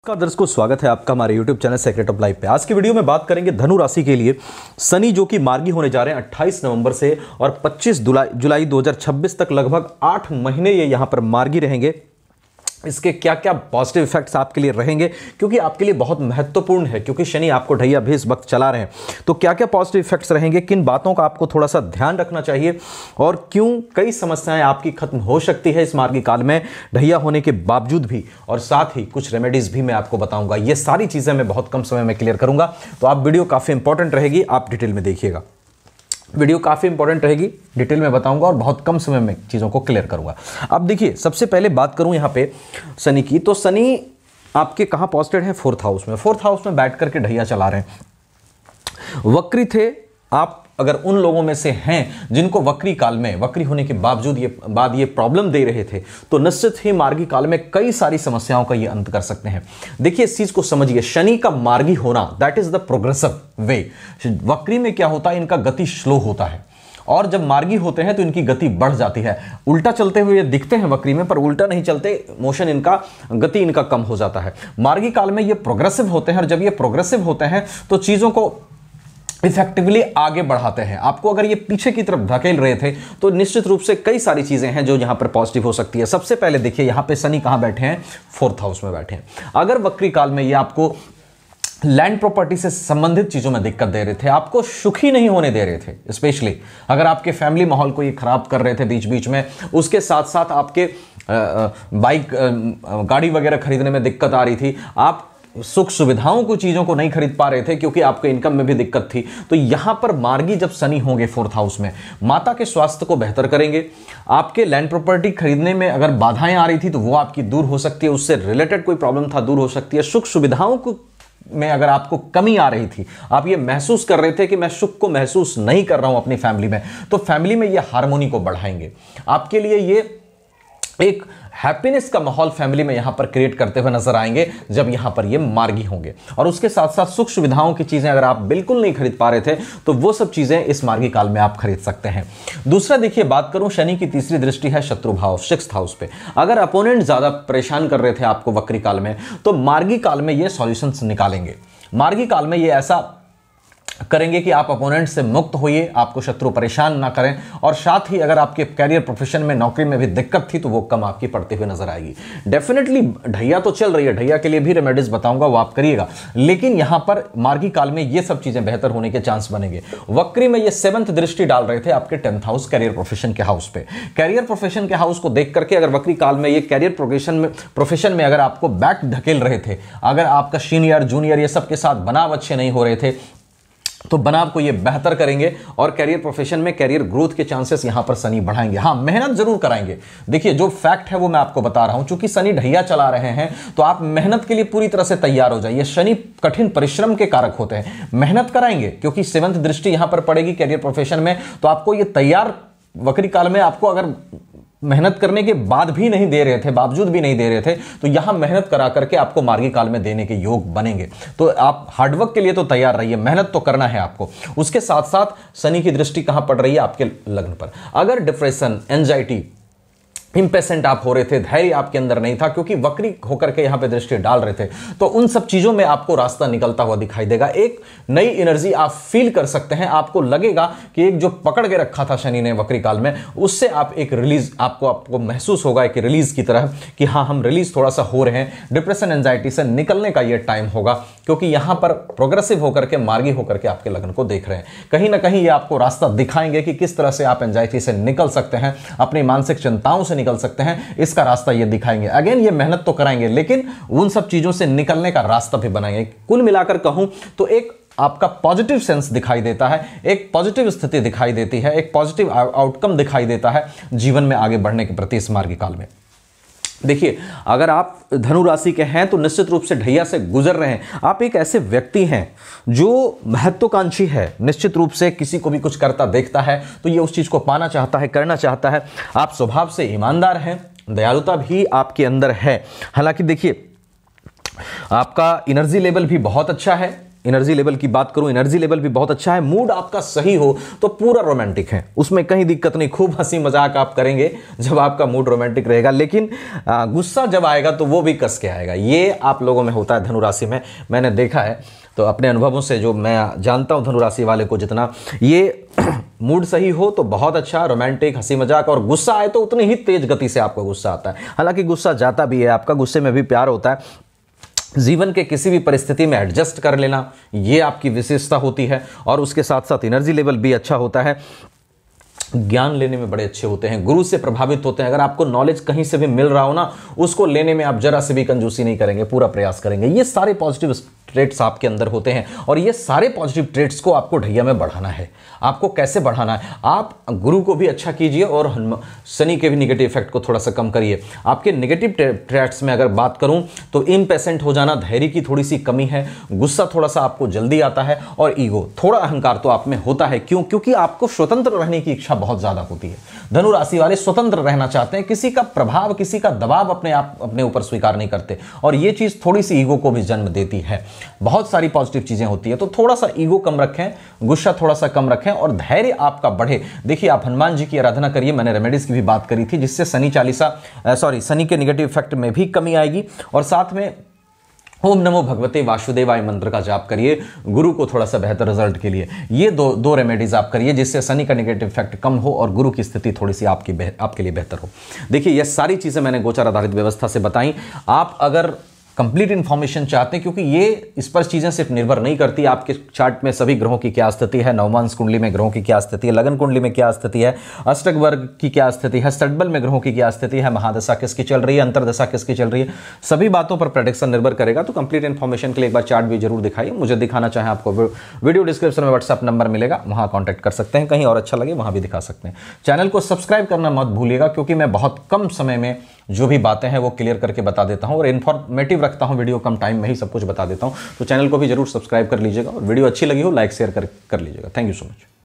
का दर्शकों स्वागत है आपका हमारे YouTube channel secret of life पे। आज की वीडियो में बात करेंगे धनु राशि के लिए शनि जो कि मार्गी होने जा रहे हैं 28 नवंबर से और 25 जुलाई 2026 तक लगभग 8 महीने ये यहां पर मार्गी रहेंगे। इसके क्या क्या पॉजिटिव इफेक्ट्स आपके लिए रहेंगे, क्योंकि आपके लिए बहुत महत्वपूर्ण है, क्योंकि शनि आपको ढैया भी इस वक्त चला रहे हैं। तो क्या क्या पॉजिटिव इफेक्ट्स रहेंगे, किन बातों का आपको थोड़ा सा ध्यान रखना चाहिए और क्यों कई समस्याएं आपकी खत्म हो सकती है इस मार्गी काल में ढैया होने के बावजूद भी, और साथ ही कुछ रेमेडीज भी मैं आपको बताऊंगा। ये सारी चीजें मैं बहुत कम समय में क्लियर करूंगा, तो आप वीडियो काफी इंपॉर्टेंट रहेगी, आप डिटेल में देखिएगा। वीडियो काफी इंपॉर्टेंट रहेगी, डिटेल में बताऊंगा और बहुत कम समय में चीजों को क्लियर करूंगा। अब देखिए, सबसे पहले बात करूं यहां पे शनि की, तो शनि आपके कहां पॉजिटेड है? फोर्थ हाउस में। फोर्थ हाउस में बैठ करके ढैया चला रहे हैं। वक्री थे आप, अगर उन लोगों में से हैं जिनको वक्री काल में, वक्री होने के बावजूद ये प्रॉब्लम दे रहे थे, तो निश्चित ही मार्गी काल में कई सारी समस्याओं का ये अंत कर सकते हैं। देखिए, इस चीज को समझिए, शनि का मार्गी होना दैट इज द प्रोग्रेसिव वे। वक्री में क्या होता है, इनका गति स्लो होता है, और जब मार्गी होते हैं तो इनकी गति बढ़ जाती है। उल्टा चलते हुए दिखते हैं वक्री में, पर उल्टा नहीं चलते, मोशन इनका, गति इनका कम हो जाता है। मार्गी काल में ये प्रोग्रेसिव होते हैं, और जब ये प्रोग्रेसिव होते हैं तो चीजों को इफेक्टिवली आगे बढ़ाते हैं। आपको अगर ये पीछे की तरफ धकेल रहे थे तो निश्चित रूप से कई सारी चीजें हैं जो यहां पर पॉजिटिव हो सकती है। सबसे पहले देखिए, यहां पे शनि कहां बैठे हैं? फोर्थ हाउस में बैठे हैं। अगर वक्री काल में ये आपको लैंड प्रॉपर्टी से संबंधित चीजों में दिक्कत दे रहे थे, आपको सुखी नहीं होने दे रहे थे, स्पेशली अगर आपके फैमिली माहौल को ये खराब कर रहे थे बीच बीच में, उसके साथ साथ आपके बाइक गाड़ी वगैरह खरीदने में दिक्कत आ रही थी, आप सुख सुविधाओं को, चीजों को नहीं खरीद पा रहे थे क्योंकि आपके इनकम में भी दिक्कत थी, तो यहां पर मार्गी जब शनि होंगे फोर्थ हाउस में, माता के स्वास्थ्य को बेहतर करेंगे। आपके लैंड प्रॉपर्टी खरीदने में अगर बाधाएं आ रही थी तो वो आपकी दूर हो सकती है, उससे रिलेटेड कोई प्रॉब्लम था दूर हो सकती है। सुख सुविधाओं को में अगर आपको कमी आ रही थी, आप ये महसूस कर रहे थे कि मैं सुख को महसूस नहीं कर रहा हूं अपनी फैमिली में, तो फैमिली में ये हार्मोनी को बढ़ाएंगे। आपके लिए ये एक हैप्पीनेस का माहौल फैमिली में यहां पर क्रिएट करते हुए नजर आएंगे जब यहां पर ये मार्गी होंगे। और उसके साथ साथ सुख सुविधाओं की चीजें अगर आप बिल्कुल नहीं खरीद पा रहे थे तो वो सब चीजें इस मार्गी काल में आप खरीद सकते हैं। दूसरा देखिए, बात करूं, शनि की तीसरी दृष्टि है शत्रु भाव, सिक्स्थ हाउस पे। अगर अपोनेंट ज्यादा परेशान कर रहे थे आपको वक्री काल में, तो मार्गी काल में ये सॉल्यूशंस निकालेंगे। मार्गी काल में ये ऐसा करेंगे कि आप अपोनेंट से मुक्त होइए, आपको शत्रु परेशान ना करें, और साथ ही अगर आपके कैरियर प्रोफेशन में, नौकरी में भी दिक्कत थी तो वो कम आपकी पड़ते हुए नजर आएगी। डेफिनेटली ढैया तो चल रही है, ढैया के लिए भी रेमेडीज बताऊंगा, वो आप करिएगा, लेकिन यहां पर मार्गी काल में ये सब चीजें बेहतर होने के चांस बनेंगे। वक्री में ये 7th दृष्टि डाल रहे थे आपके 10th हाउस, कैरियर प्रोफेशन के हाउस पे। कैरियर प्रोफेशन के हाउस को देख करके अगर वक्री काल में ये कैरियर प्रोफेशन में अगर आपको बैक धकेल रहे थे, अगर आपका सीनियर जूनियर ये सब के साथ बनाव अच्छे नहीं हो रहे थे, तो बनाव को ये बेहतर करेंगे और कैरियर प्रोफेशन में कैरियर ग्रोथ के चांसेस यहां पर शनि बढ़ाएंगे। हां, मेहनत जरूर कराएंगे। देखिए, जो फैक्ट है वो मैं आपको बता रहा हूं, चूंकि शनि ढैया चला रहे हैं तो आप मेहनत के लिए पूरी तरह से तैयार हो जाइए। शनि कठिन परिश्रम के कारक होते हैं, मेहनत कराएंगे, क्योंकि 7th दृष्टि यहां पर पड़ेगी कैरियर प्रोफेशन में, तो आपको ये तैयार, वक्री काल में आपको अगर मेहनत करने के बाद भी नहीं दे रहे थे, बावजूद भी नहीं दे रहे थे, तो यहां मेहनत करा करके आपको मार्गी काल में देने के योग बनेंगे। तो आप हार्डवर्क के लिए तो तैयार रहिए, मेहनत तो करना है आपको। उसके साथ साथ शनि की दृष्टि कहां पड़ रही है? आपके लग्न पर। अगर डिप्रेशन, एंजाइटी, इंपेशेंट आप हो रहे थे, धैर्य आपके अंदर नहीं था, क्योंकि वक्री होकर के यहां पे दृष्टि डाल रहे थे, तो उन सब चीजों में आपको रास्ता निकलता हुआ दिखाई देगा। एक नई एनर्जी आप फील कर सकते हैं, आपको लगेगा कि एक जो पकड़ के रखा था शनि ने वक्री काल में, उससे आप एक रिलीज, आपको महसूस होगा एक रिलीज की तरह कि हाँ, हम रिलीज थोड़ा सा हो रहे हैं। डिप्रेशन, एंजाइटी से निकलने का यह टाइम होगा, क्योंकि यहां पर प्रोग्रेसिव होकर के, मार्गी होकर के आपके लग्न को देख रहे हैं। कहीं ना कहीं ये आपको रास्ता दिखाएंगे कि किस तरह से आप एंजाइटी से निकल सकते हैं, अपनी मानसिक चिंताओं से निकल सकते हैं, इसका रास्ता ये दिखाएंगे। अगेन, ये मेहनत तो कराएंगे, लेकिन उन सब चीजों से निकलने का रास्ता भी बनाएंगे। कुल मिलाकर कहूं तो एक आपका पॉजिटिव सेंस दिखाई देता है, एक पॉजिटिव स्थिति दिखाई देती है, एक पॉजिटिव आउटकम दिखाई देता है जीवन में आगे बढ़ने के प्रति इस मार्गी काल में। देखिए, अगर आप धनु राशि के हैं तो निश्चित रूप से ढैया से गुजर रहे हैं, आप एक ऐसे व्यक्ति हैं जो महत्वाकांक्षी है, निश्चित रूप से किसी को भी कुछ करता देखता है तो ये उस चीज को पाना चाहता है, करना चाहता है। आप स्वभाव से ईमानदार हैं, दयालुता भी आपके अंदर है। हालांकि देखिए, आपका एनर्जी लेवल भी बहुत अच्छा है, एनर्जी लेवल की बात करूं, एनर्जी लेवल भी बहुत अच्छा है। मूड आपका सही हो तो पूरा रोमांटिक है, उसमें कहीं दिक्कत नहीं, खूब हंसी मजाक आप करेंगे जब आपका मूड रोमांटिक रहेगा। लेकिन गुस्सा जब आएगा तो वो भी कस के आएगा, ये आप लोगों में होता है धनु राशि में, मैंने देखा है। तो अपने अनुभवों से जो मैं जानता हूं धनु राशि वाले को जितना, ये मूड सही हो तो बहुत अच्छा रोमांटिक, हंसी मजाक, और गुस्सा आए तो उतनी ही तेज गति से आपका गुस्सा आता है। हालांकि गुस्सा जाता भी है आपका, गुस्से में भी प्यार होता है। जीवन के किसी भी परिस्थिति में एडजस्ट कर लेना, ये आपकी विशेषता होती है। और उसके साथ साथ एनर्जी लेवल भी अच्छा होता है। ज्ञान लेने में बड़े अच्छे होते हैं, गुरु से प्रभावित होते हैं। अगर आपको नॉलेज कहीं से भी मिल रहा हो ना, उसको लेने में आप जरा से भी कंजूसी नहीं करेंगे, पूरा प्रयास करेंगे। ये सारे पॉजिटिव ट्रेट्स आपके अंदर होते हैं और ये सारे पॉजिटिव ट्रेट्स को आपको ढैया में बढ़ाना है। आपको कैसे बढ़ाना है? आप गुरु को भी अच्छा कीजिए और शनि के भी निगेटिव इफेक्ट को थोड़ा सा कम करिए। आपके निगेटिव ट्रेट्स में अगर बात करूं तो इम्पेशेंट हो जाना, धैर्य की थोड़ी सी कमी है, गुस्सा थोड़ा सा आपको जल्दी आता है, और ईगो, थोड़ा अहंकार तो आप में होता है। क्यों? क्योंकि आपको स्वतंत्र रहने की इच्छा बहुत ज्यादा होती है। धनु राशि वाले स्वतंत्र रहना चाहते हैं, किसी का प्रभाव, किसी का दबाव अपने ऊपर स्वीकार नहीं करते, और ये चीज थोड़ी सी ईगो को भी जन्म देती है। बहुत सारी पॉजिटिव चीजें होती है, तो थोड़ा सा ईगो कम रखें, गुस्सा थोड़ा सा कम रखें और धैर्य आपका बढ़े। देखिए, आप हनुमान जी की आराधना करिए, मैंने रेमेडीज की भी बात करी थी, जिससे शनि के निगेटिव इफेक्ट में भी कमी आएगी। और साथ में ओम नमो भगवते वासुदेवाय मंत्र का जाप करिए गुरु को थोड़ा सा बेहतर रिजल्ट के लिए। ये दो रेमेडीज आप करिए जिससे शनि का नेगेटिव इफेक्ट कम हो और गुरु की स्थिति थोड़ी सी आपके लिए बेहतर हो। देखिए, ये सारी चीजें मैंने गोचर आधारित व्यवस्था से बताई। आप अगर कंप्लीट इंफॉर्मेशन चाहते हैं, क्योंकि ये इस पर चीजें सिर्फ निर्भर नहीं करती, आपके चार्ट में सभी ग्रहों की क्या स्थिति है, नवमांश कुंडली में ग्रहों की क्या स्थिति है, लगन कुंडली में क्या स्थिति है, अष्टक वर्ग की क्या स्थिति है, षटबल में ग्रहों की क्या स्थिति है, महादशा किसकी चल रही है, अंतरदशा किसकी चल रही है, सभी बातों पर प्रेडिक्शन निर्भर करेगा। तो कंप्लीट इन्फॉर्मेशन के लिए एक बार चार्ट भी जरूर दिखाइए। मुझे दिखाना चाहें आपको वीडियो डिस्क्रिप्शन में व्हाट्सएप नंबर मिलेगा, वहां कॉन्टैक्ट कर सकते हैं। कहीं और अच्छा लगे वहां भी दिखा सकते हैं। चैनल को सब्सक्राइब करना मत भूलिएगा, क्योंकि मैं बहुत कम समय में जो भी बातें हैं वो क्लियर करके बता देता हूं और इन्फॉर्मेटिव रखता हूं वीडियो, कम टाइम में ही सब कुछ बता देता हूं। तो चैनल को भी जरूर सब्सक्राइब कर लीजिएगा और वीडियो अच्छी लगी हो लाइक शेयर कर लीजिएगा। Thank you so much.